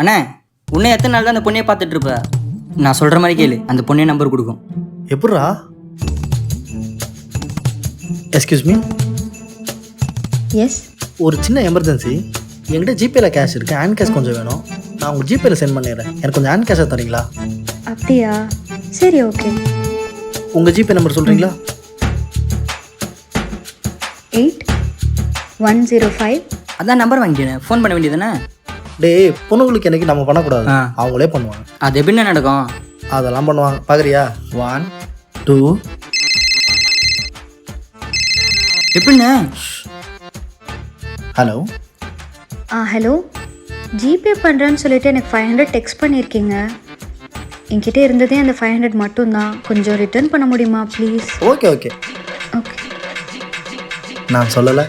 அண்ணே இன்னும் எத்தனை நாள் தான் அந்த பொண்ணையை பார்த்துட்டு இருப்ப? நான் சொல்கிற மாதிரி கேளு, அந்த பொண்ணே நம்பர் கொடுக்கும். எப்பட்றா? Excuse me. எஸ். ஒரு சின்ன எமர்ஜென்சி. என்கிட்ட ஜிபேல கேஷ் இருக்குது, ஹேண்ட் கேஷ் கொஞ்சம் வேணும். நான் உங்கள் ஜிபேல சென்ட் பண்ணிடுறேன். எனக்கு கொஞ்சம் ஹேண்ட் கேஷாக தரீங்களா? அப்படியா? சரி, ஓகே. உங்கள் ஜிபே நம்பர் சொல்கிறீங்களா? 8105. அதான் நம்பர் வாங்கிக்கிறேன், ஃபோன் பண்ண வேண்டியதானே? டேய், பொண்ணுங்களுக்கு எனக்கு நம்ம பண்ணக்கூடாது, அவங்களே பண்ணுவாங்க. அது எப்படின்னு நடக்கும்? அதெல்லாம் பண்ணுவாங்க, பார்க்குறியா? 1 2. எப்படின்னு? ஹலோ. ஹலோ. ஜிபே பண்ணுறேன்னு சொல்லிட்டு எனக்கு 500 டெக்ஸ்ட் பண்ணியிருக்கீங்க. என்கிட்ட இருந்ததே அந்த 500 மட்டும்தான். கொஞ்சம் ரிட்டர்ன் பண்ண முடியுமா ப்ளீஸ்? Okay okay. ஓகே. நான் சொல்லலை.